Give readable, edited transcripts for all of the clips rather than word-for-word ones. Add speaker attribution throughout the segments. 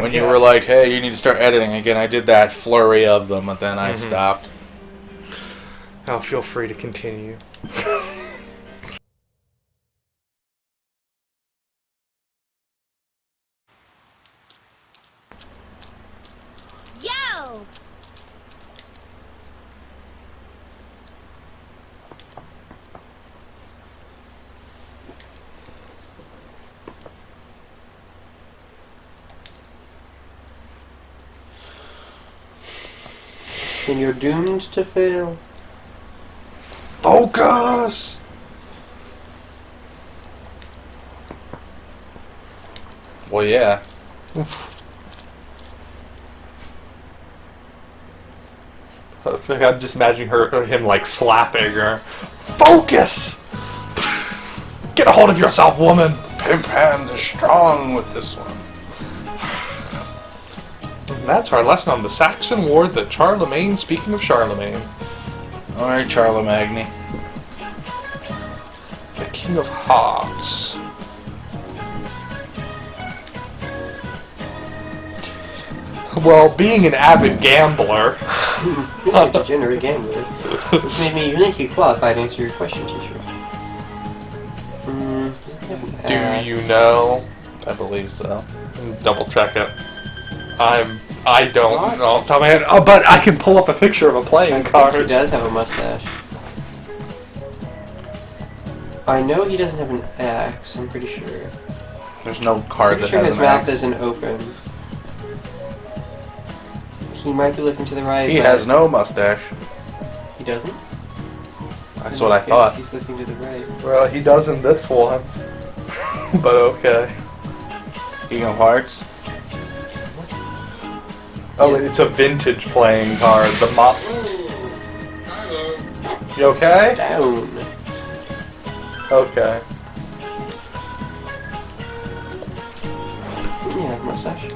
Speaker 1: When you were like, hey, you need to start editing again, I did that flurry of them, and then I stopped.
Speaker 2: Now feel free to continue.
Speaker 3: Yo!
Speaker 4: And you're doomed to fail.
Speaker 1: Focus! Well, yeah.
Speaker 2: It's like I'm just imagining him like slapping her. Focus! Get a hold of yourself, woman!
Speaker 1: Pimp hand is strong with this one.
Speaker 2: And that's our lesson on the Saxon War that Charlemagne, speaking of Charlemagne.
Speaker 1: Alright, Charlemagne.
Speaker 2: The King of Hearts. Well, being an avid gambler...
Speaker 4: You're a degenerate gambler. Which made me uniquely qualified to answer your question, teacher.
Speaker 2: Do you know?
Speaker 1: I believe so.
Speaker 2: Double check it. I don't know off the top of my head. Oh, but I can pull up a picture of a playing
Speaker 4: I think
Speaker 2: card.
Speaker 4: he does have a mustache. I know he doesn't have an axe, I'm pretty sure.
Speaker 1: There's no card that
Speaker 4: Pretty sure
Speaker 1: has
Speaker 4: his
Speaker 1: an
Speaker 4: mouth
Speaker 1: axe.
Speaker 4: isn't open. He might be looking to the right.
Speaker 1: He
Speaker 4: but
Speaker 1: has no mustache.
Speaker 4: He doesn't?
Speaker 1: That's
Speaker 4: In
Speaker 1: what I
Speaker 4: that case,
Speaker 1: thought.
Speaker 4: He's looking to the right.
Speaker 2: Well, he does in this one. But okay.
Speaker 1: King of Hearts.
Speaker 2: Oh,
Speaker 4: Yeah.
Speaker 2: it's a vintage playing card. The You okay?
Speaker 4: Down.
Speaker 2: Okay.
Speaker 4: Yeah, mustache.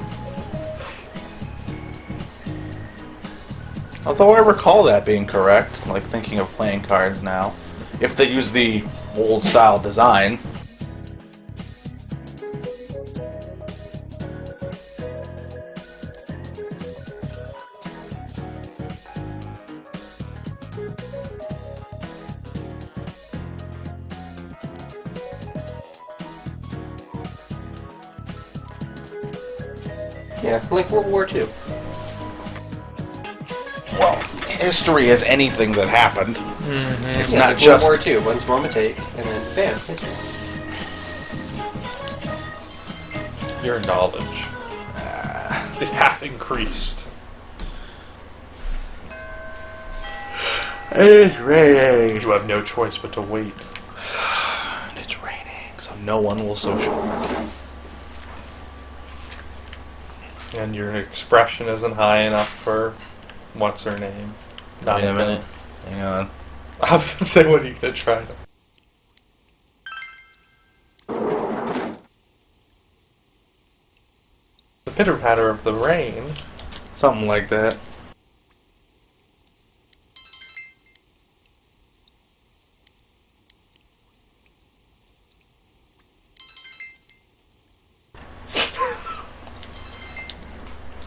Speaker 1: Although I recall that being correct, like thinking of playing cards now. If they use the old style design.
Speaker 4: Yeah, like World War II.
Speaker 1: Well, history is anything that happened. It's
Speaker 4: Yeah,
Speaker 1: not
Speaker 4: like
Speaker 1: just...
Speaker 4: World War II. One's more take, and then bam, history.
Speaker 2: Your knowledge. It hath increased.
Speaker 1: It's raining.
Speaker 2: You have no choice but to wait.
Speaker 1: It's raining, so no one will socialize.
Speaker 2: And your expression isn't high enough for... What's her name?
Speaker 1: Wait a minute. Hang on.
Speaker 2: I was going to say, what are you going to try to... The pitter-patter of the rain.
Speaker 1: Something like that.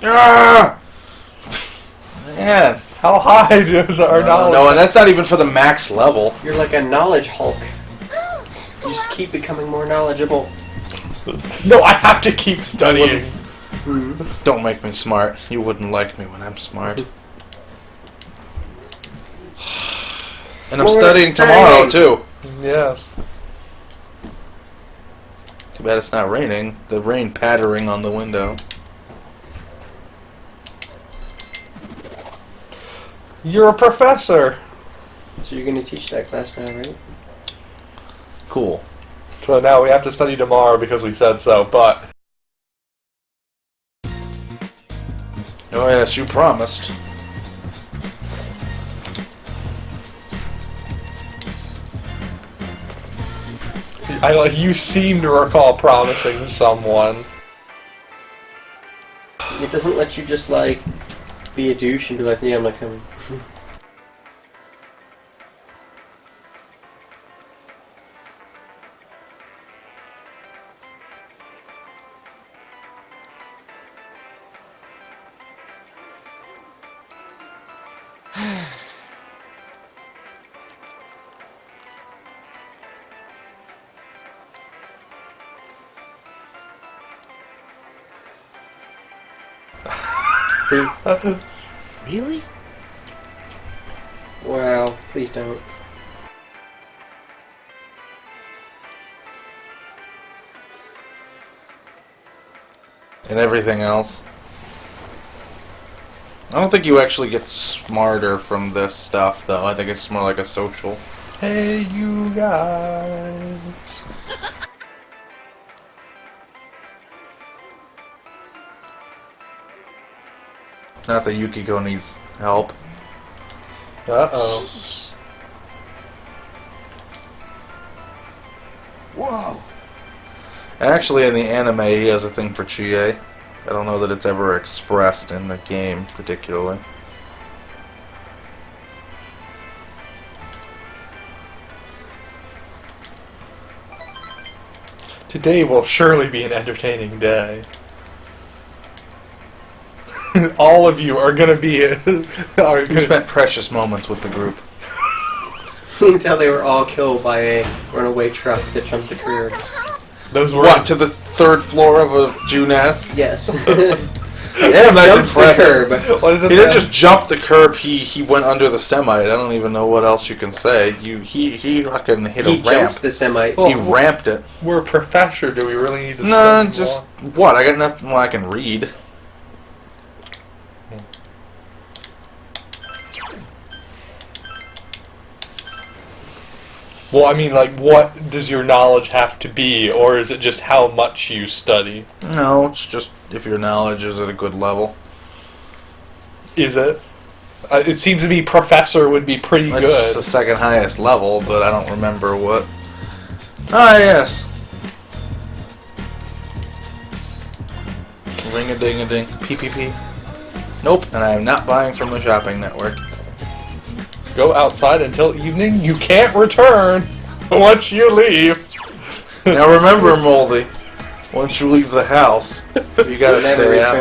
Speaker 1: Ah! Man.
Speaker 2: How high is our knowledge?
Speaker 1: No, and that's not even for the max level.
Speaker 4: You're like a knowledge Hulk. You just keep becoming more knowledgeable.
Speaker 2: No, I have to keep studying.
Speaker 1: Don't make me smart. You wouldn't like me when I'm smart. And I'm
Speaker 4: More
Speaker 1: studying
Speaker 4: studying.
Speaker 1: tomorrow, too.
Speaker 2: Yes.
Speaker 1: Too bad it's not raining. The rain pattering on the window.
Speaker 2: You're a professor.
Speaker 4: So you're gonna teach that class now, right?
Speaker 1: Cool.
Speaker 2: So now we have to study tomorrow because we said so, but...
Speaker 1: Oh yes, you promised.
Speaker 2: You seem to recall promising someone.
Speaker 4: It doesn't let you just like be a douche and be like, yeah, I'm not coming.
Speaker 1: Really?
Speaker 4: Wow, please don't.
Speaker 1: And everything else. I don't think you actually get smarter from this stuff, though. I think it's more like a social.
Speaker 2: Hey, you guys.
Speaker 1: Not that Yukiko needs help.
Speaker 2: Uh-oh.
Speaker 1: Whoa. Actually, in the anime, he has a thing for Chie. I don't know that it's ever expressed in the game, particularly.
Speaker 2: Today will surely be an entertaining day. All of you are gonna be.
Speaker 1: We spent precious moments with the group.
Speaker 4: Until they were all killed by a runaway truck that jumped the curb.
Speaker 2: Those were
Speaker 1: What, to the third floor of a Juness?
Speaker 4: Yes.
Speaker 1: Damn, that's
Speaker 4: Jumped the
Speaker 1: impressive.
Speaker 4: curb.
Speaker 2: What is it?
Speaker 1: He didn't just jump the curb, he went under the semi. I don't even know what else you can say. He fucking hit
Speaker 4: He
Speaker 1: a ramp.
Speaker 4: jumped the semi.
Speaker 1: He ramped it.
Speaker 2: We're a professor. Do we really need to?
Speaker 1: No,
Speaker 2: study
Speaker 1: just...
Speaker 2: law?
Speaker 1: What? I got nothing I can read.
Speaker 2: Well, I mean, like, what does your knowledge have to be, or is it just how much you study?
Speaker 1: No, it's just if your knowledge is at a good level.
Speaker 2: Is it? It seems to me professor would be pretty
Speaker 1: It's
Speaker 2: good.
Speaker 1: the second highest level, but I don't remember what. Ah, yes. Ring-a-ding-a-ding. PPP. Nope, and I am not buying from the shopping network.
Speaker 2: Go outside until evening. You can't return once you leave.
Speaker 1: Now remember, Moldy, once you leave the house, you gotta
Speaker 4: Never
Speaker 1: stay out.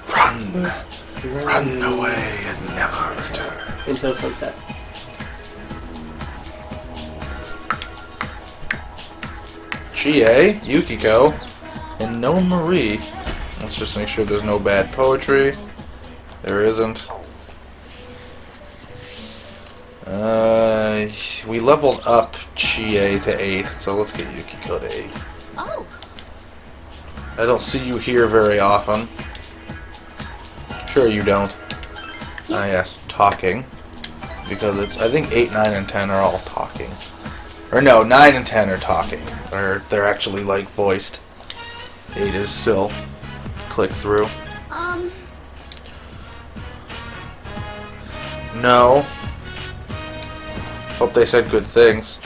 Speaker 4: return.
Speaker 1: Run away and never return.
Speaker 4: Until sunset.
Speaker 1: Chie, Yukiko, and no Marie. Let's just make sure there's no bad poetry. There isn't. We leveled up Chie to 8, so let's get Yukiko to 8.
Speaker 3: Oh,
Speaker 1: I don't see you here very often. Sure you don't. Ah yes, talking. Because it's, I think 8, 9, and 10 are all talking. Or no, 9 and 10 are talking. Or they're actually like voiced. 8 is still click through. No. Hope they said good things.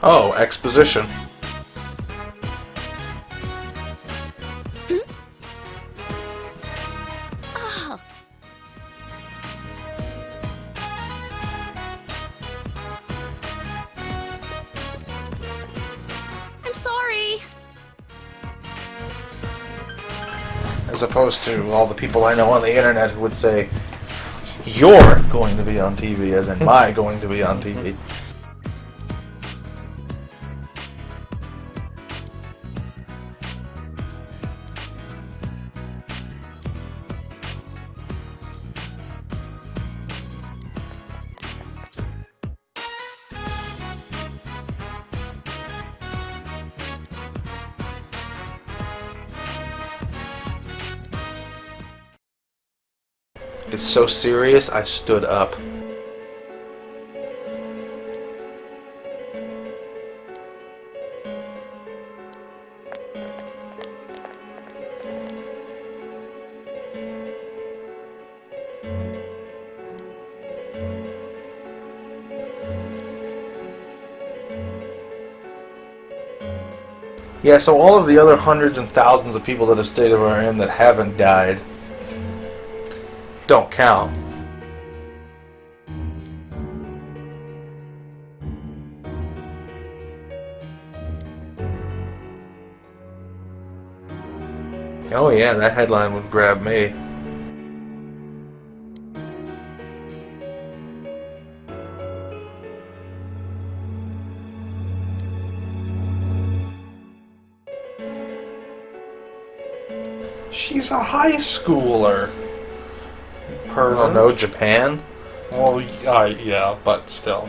Speaker 1: Oh, exposition.
Speaker 3: I'm sorry.
Speaker 1: As opposed to all the people I know on the internet who would say, "You're going to be on TV," as in my going to be on TV. It's so serious, I stood up. Yeah, so all of the other hundreds and thousands of people that have stayed over are in that haven't died don't count. Oh yeah, that headline would grab me.
Speaker 2: She's a high schooler.
Speaker 1: I don't know, Japan?
Speaker 2: Well, yeah, but still.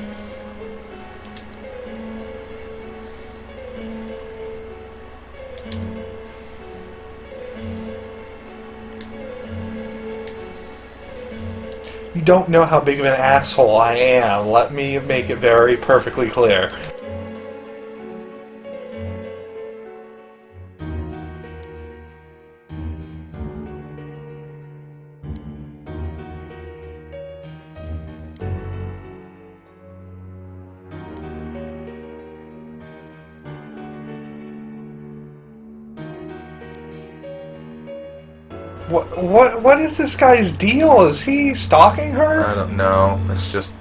Speaker 2: You don't know how big of an asshole I am. Let me make it very perfectly clear. What is this guy's deal? Is he stalking her?
Speaker 1: I don't know. It's just...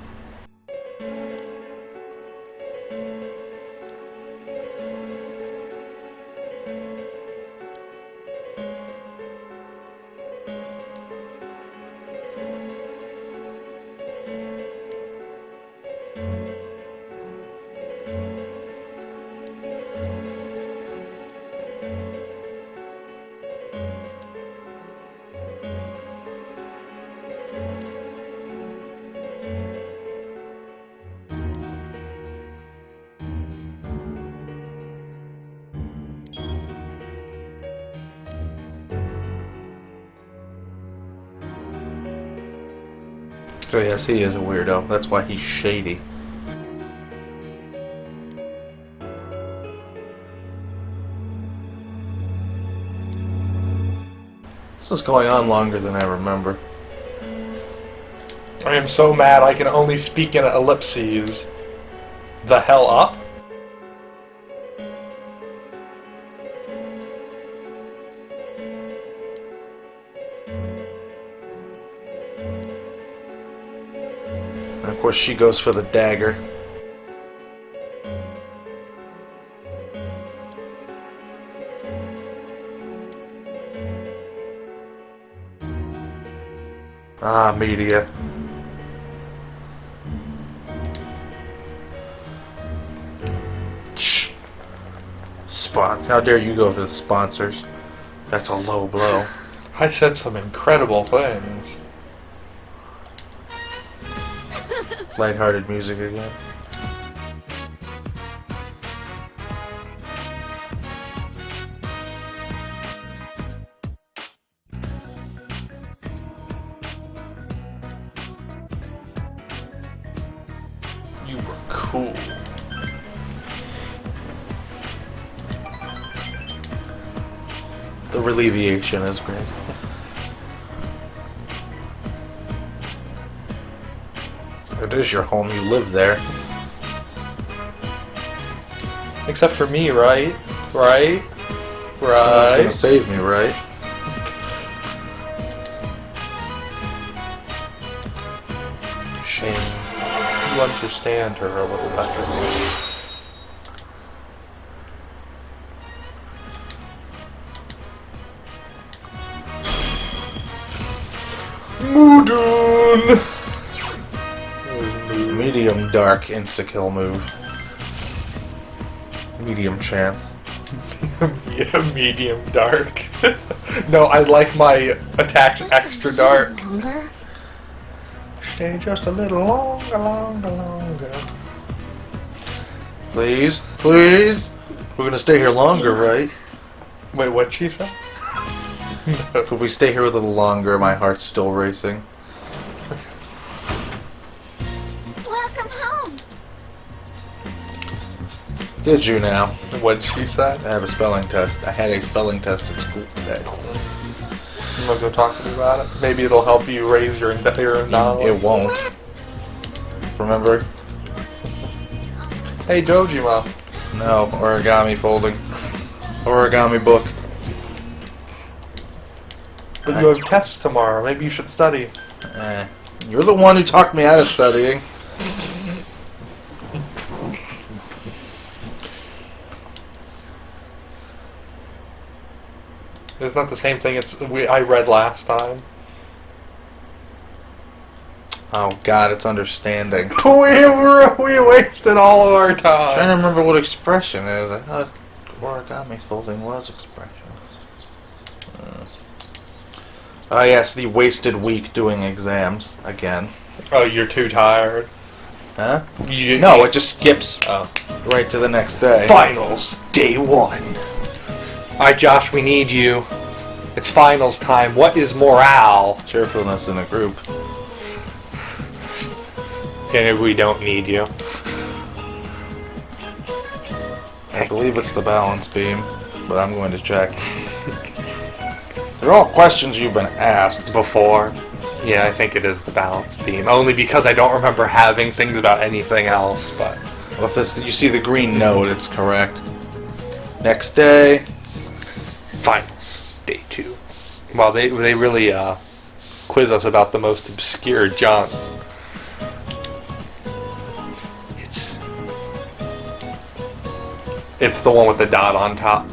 Speaker 1: So yes, he is a weirdo. That's why he's shady. This is going on longer than I remember.
Speaker 2: I am so mad I can only speak in ellipses. The hell up?
Speaker 1: And of course she goes for the dagger. Ah, media. Shh. How dare you go to the sponsors? That's a low blow.
Speaker 2: I said some incredible things.
Speaker 1: Lighthearted music again.
Speaker 2: You were cool.
Speaker 1: The relievation is great. It is your home, you live there.
Speaker 2: Except for me, right? Right?
Speaker 1: Someone's gonna
Speaker 2: Right?
Speaker 1: save me, right? Shame.
Speaker 2: You understand her a little better. Mudun!
Speaker 1: Medium dark insta-kill move. Medium chance.
Speaker 2: Yeah, medium dark. No, I like my attacks extra dark.
Speaker 3: Longer?
Speaker 2: Stay just a little longer.
Speaker 1: Please? Please? We're gonna stay here longer, right?
Speaker 2: Wait, what'd she say?
Speaker 1: Could we stay here a little longer? My heart's still racing.
Speaker 3: Welcome home.
Speaker 1: Did you now?
Speaker 2: What'd she say?
Speaker 1: I have a spelling test. I had a spelling test at school today.
Speaker 2: You want to go talk to me about it? Maybe it'll help you raise your knowledge.
Speaker 1: It won't. Remember?
Speaker 2: Hey, Dojima.
Speaker 1: No, origami folding. Origami book.
Speaker 2: But you have tests tomorrow. Maybe you should study.
Speaker 1: You're the one who talked me out of studying.
Speaker 2: It's not the same thing I read last time.
Speaker 1: Oh God, it's understanding.
Speaker 2: We wasted all of our
Speaker 1: I'm trying to
Speaker 2: time.
Speaker 1: remember what expression is. I thought origami folding was expression. Ah, yes, the wasted week doing exams again.
Speaker 2: Oh, you're too tired.
Speaker 1: Huh?
Speaker 2: You
Speaker 1: No, it just skips
Speaker 2: Oh.
Speaker 1: right to the next day.
Speaker 2: Finals, day 1. Alright, Josh, we need you. It's finals time. What is morale?
Speaker 1: Cheerfulness in a group.
Speaker 2: Okay, we don't need you.
Speaker 1: I believe it's the balance beam, but I'm going to check. They're all questions you've been asked.
Speaker 2: Before. Yeah, I think it is the balance beam. Only because I don't remember having things about anything else, but...
Speaker 1: Well, if this, you see the green note, it's correct. Next day.
Speaker 2: Finals, day 2. Well, they really quiz us about the most obscure junk. It's the one with the dot on top.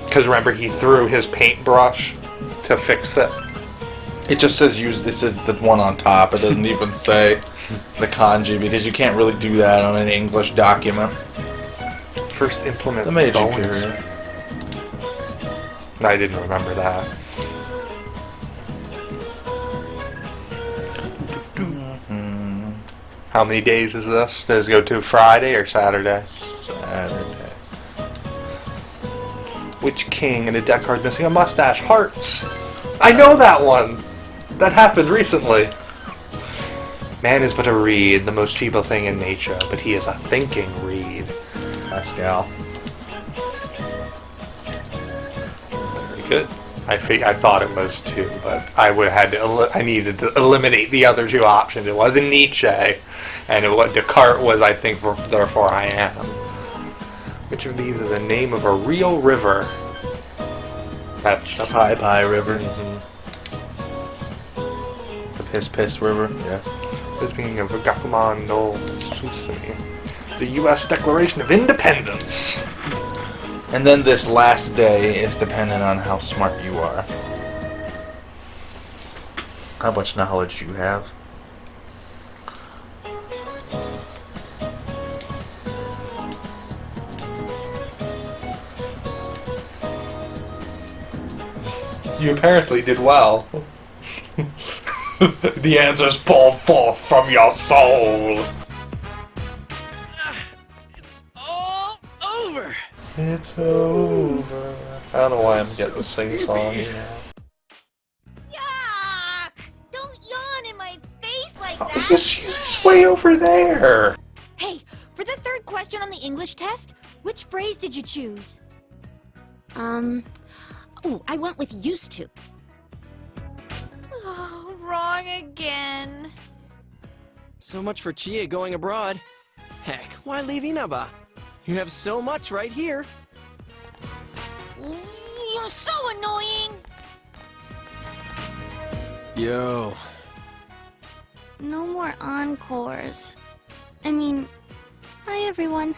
Speaker 2: Because remember, he threw his paintbrush to fix it.
Speaker 1: It just says use. This is the one on top. It doesn't even say the kanji because you can't really do that on an English document.
Speaker 2: First implement
Speaker 1: The Meiji
Speaker 2: bones.
Speaker 1: period.
Speaker 2: I didn't remember that. How many days is this? Does it go to Friday or Saturday?
Speaker 1: Saturday.
Speaker 2: Which king in a deck card missing a mustache? Hearts! I know that one! That happened recently. Man is but a reed, the most feeble thing in nature, but he is a thinking reed.
Speaker 1: Pascal.
Speaker 2: Very good. I thought it was too, but I would have had to. I needed to eliminate the other two options. It wasn't Nietzsche, and Descartes was, I think, therefore I am. Which of these is the name of a real river? That's
Speaker 1: The Pai Pai River.
Speaker 2: Mhm.
Speaker 1: The Piss Piss River. Yes.
Speaker 2: This being of Gakuman no Susumi. The U.S. Declaration of Independence.
Speaker 1: And then this last day is dependent on how smart you are. How much knowledge you have.
Speaker 2: You apparently did well. The answers pulled forth from your soul.
Speaker 5: It's all over.
Speaker 2: It's over. I don't know why I'm getting sing-songy now.
Speaker 3: Yuck! Don't yawn in my face like
Speaker 2: Oh,
Speaker 3: that.
Speaker 2: it's way over there.
Speaker 3: Hey, for the third question on the English test, which phrase did you choose? Oh, I went with used to. Oh, wrong again.
Speaker 5: So much for Chie going abroad. Heck, why leave Inaba? You have so much right here.
Speaker 3: You're so annoying.
Speaker 5: Yo.
Speaker 6: No more encores. I mean, hi everyone.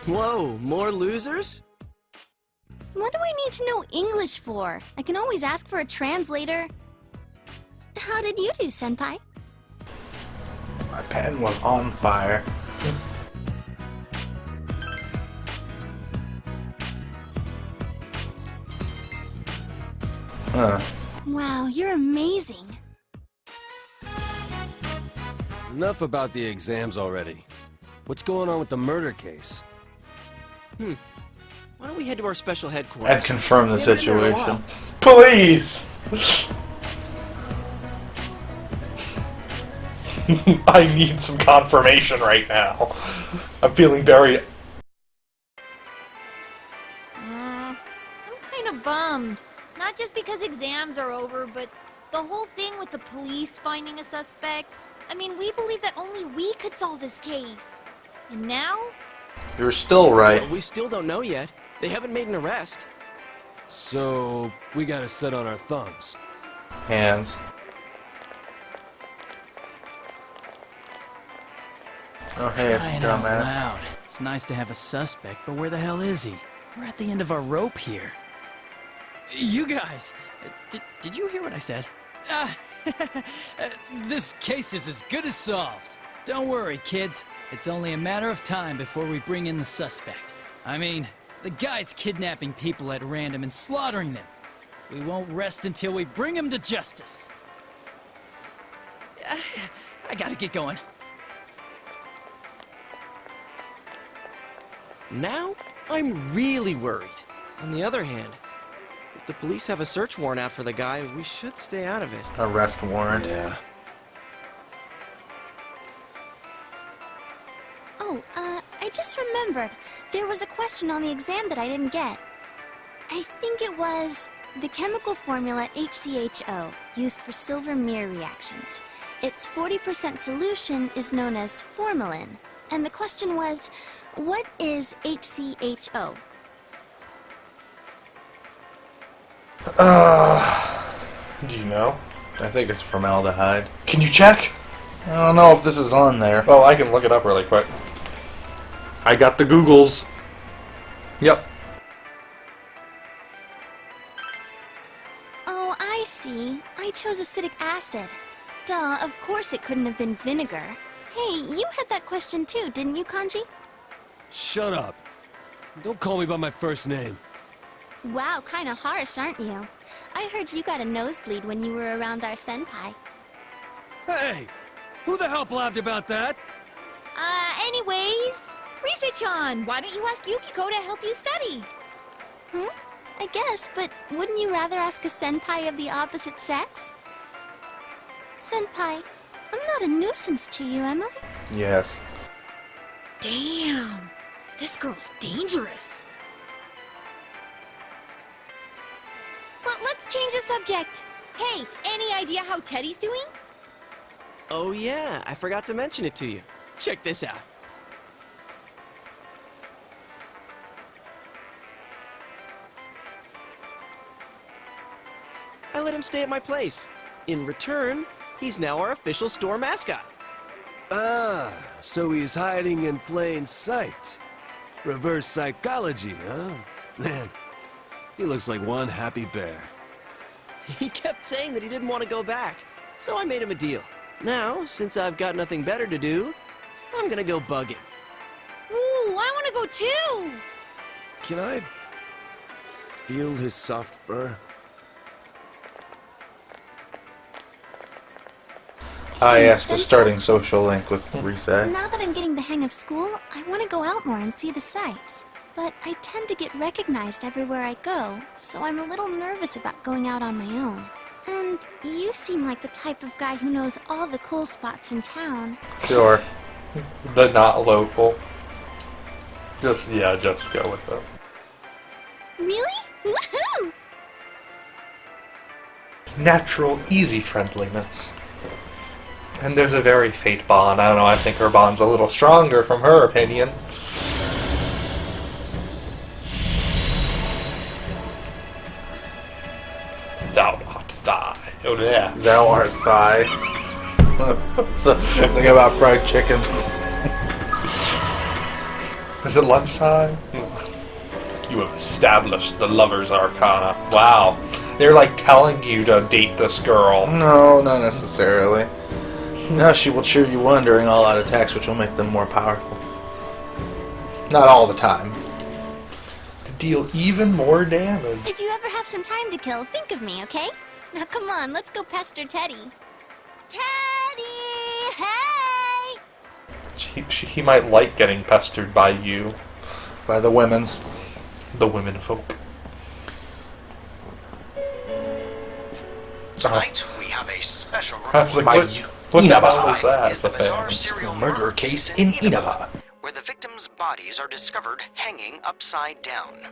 Speaker 5: Whoa, more losers?
Speaker 6: What do I need to know English for? I can always ask for a translator. How did you do, Senpai?
Speaker 1: My pen was on fire.
Speaker 6: Wow, you're amazing.
Speaker 7: Enough about the exams already. What's going on with the murder case?
Speaker 5: Why don't we head to our special headquarters?
Speaker 1: And confirm the
Speaker 5: We haven't been there in a
Speaker 1: situation.
Speaker 2: Please. I need some confirmation right now. I'm feeling very...
Speaker 3: I'm kind of bummed. Not just because exams are over, but the whole thing with the police finding a suspect. I mean, we believed that only we could solve this case. And now?
Speaker 1: You're still right.
Speaker 5: But we still don't know yet. They haven't made an arrest.
Speaker 7: So, we gotta sit on our thumbs.
Speaker 1: Hands. Oh, hey, it's
Speaker 8: Crying out
Speaker 1: dumbass.
Speaker 8: loud. It's nice to have a suspect, but where the hell is he? We're at the end of our rope here. You guys, did you hear what I said? This case is as good as solved. Don't worry, kids. It's only a matter of time before we bring in the suspect. I mean, the guy's kidnapping people at random and slaughtering them. We won't rest until we bring him to justice. I gotta get going.
Speaker 5: Now, I'm really worried. On the other hand, if the police have a search warrant out for the guy, we should stay out of it.
Speaker 1: Arrest warrant.
Speaker 7: Yeah.
Speaker 6: Oh, I just remembered. There was a question on the exam that I didn't get. I think it was the chemical formula HCHO, used for silver mirror reactions. Its 40% solution is known as formalin. And the question was, what is HCHO?
Speaker 2: Do you know?
Speaker 1: I think it's formaldehyde.
Speaker 2: Can you check?
Speaker 1: I don't know if this is on there.
Speaker 2: Oh, I can look it up really quick. I got the Googles. Yep.
Speaker 6: Oh, I see. I chose acetic acid. Duh, of course it couldn't have been vinegar. Hey, you had that question too, didn't you, Kanji?
Speaker 7: Shut up. Don't call me by my first name.
Speaker 6: Wow, kinda harsh, aren't you? I heard you got a nosebleed when you were around our senpai.
Speaker 7: Hey! Who the hell blabbed about that?
Speaker 3: Anyways, Rise-chan, why don't you ask Yukiko to help you study?
Speaker 6: I guess, but wouldn't you rather ask a senpai of the opposite sex? Senpai, I'm not a nuisance to you, am I?
Speaker 1: Yes.
Speaker 3: Damn, this girl's dangerous. Well, let's change the subject. Hey, any idea how Teddy's doing?
Speaker 5: Oh yeah, I forgot to mention it to you. Check this out. I let him stay at my place. In return, he's now our official store mascot.
Speaker 7: Ah, so he's hiding in plain sight. Reverse psychology, huh? Man, he looks like one happy bear.
Speaker 5: He kept saying that he didn't want to go back, so I made him a deal. Now, since I've got nothing better to do, I'm gonna go bug him.
Speaker 3: Ooh, I want to go too.
Speaker 7: Can I feel his soft fur?
Speaker 1: Ah, yes, the starting social link with Reset.
Speaker 6: Now that I'm getting the hang of school, I want to go out more and see the sights. But I tend to get recognized everywhere I go, so I'm a little nervous about going out on my own. And you seem like the type of guy who knows all the cool spots in town.
Speaker 1: Sure.
Speaker 2: But not local. Just go with it.
Speaker 6: Really? Woohoo!
Speaker 2: Natural, easy friendliness. And there's a very fate bond. I don't know, I think her bond's a little stronger from her opinion. Thou art thigh. Oh yeah.
Speaker 1: Thou art thigh. Something about fried chicken.
Speaker 2: Is it lunchtime? You have established the lover's arcana. Wow. They're like telling you to date this girl.
Speaker 1: No, not necessarily. Now she will cheer you on during all-out attacks, which will make them more powerful. Not all the time.
Speaker 2: To deal even more damage.
Speaker 6: If you ever have some time to kill, think of me, okay? Now come on, let's go pester Teddy. Teddy! Hey!
Speaker 2: He might like getting pestered by you.
Speaker 1: By the women's.
Speaker 2: The women folk.
Speaker 9: Tonight, we have a special
Speaker 2: I was
Speaker 9: report
Speaker 2: like,
Speaker 9: to you.
Speaker 2: what the hell
Speaker 9: Inaba
Speaker 2: was that?
Speaker 9: is the
Speaker 2: The
Speaker 9: bizarre
Speaker 2: thing.
Speaker 9: serial
Speaker 1: Murder
Speaker 9: murder
Speaker 1: case
Speaker 9: case
Speaker 1: in
Speaker 9: in
Speaker 1: Inaba.
Speaker 9: Inaba, where the victims' bodies are discovered hanging upside down.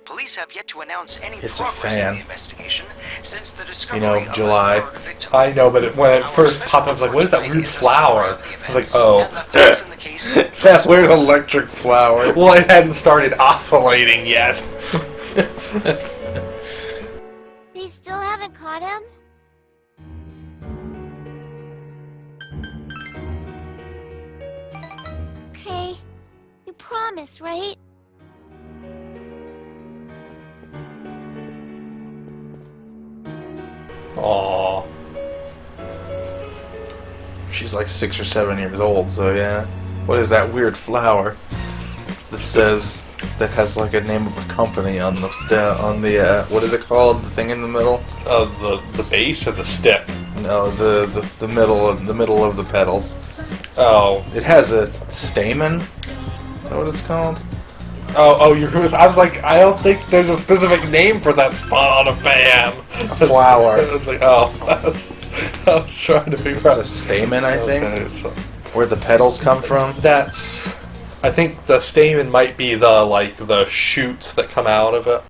Speaker 9: Police have yet to announce any
Speaker 1: It's a
Speaker 9: progress
Speaker 1: fan.
Speaker 9: in the investigation since the discovery
Speaker 1: know,
Speaker 9: of
Speaker 1: July.
Speaker 9: the third victim.
Speaker 2: I know, but when it
Speaker 9: Our
Speaker 2: first
Speaker 9: special
Speaker 2: popped up, I was like, what is that
Speaker 9: report
Speaker 2: weird
Speaker 9: tonight is a
Speaker 2: flower?
Speaker 9: summary of the
Speaker 2: I was like,
Speaker 9: events
Speaker 2: oh.
Speaker 9: and the facts in the case.
Speaker 1: That weird electric flower.
Speaker 2: Well, it hadn't started oscillating yet.
Speaker 6: They still haven't caught him? Okay. You promise, right?
Speaker 2: Aww.
Speaker 1: She's like 6 or 7 years old, so yeah. What is that weird flower that says, that has like a name of a company on the what is it called? The thing in the middle?
Speaker 2: The base or the stick?
Speaker 1: No, the middle of the petals.
Speaker 2: Oh.
Speaker 1: It has a stamen. Is that what it's called?
Speaker 2: Oh, I was like, I don't think there's a specific name for that spot on a fan.
Speaker 1: A flower.
Speaker 2: I was like, oh, I was trying to figure out.
Speaker 1: It's a stamen, I think.
Speaker 2: Okay, so
Speaker 1: Where the petals come from.
Speaker 2: I think the stamen might be the shoots that come out of it.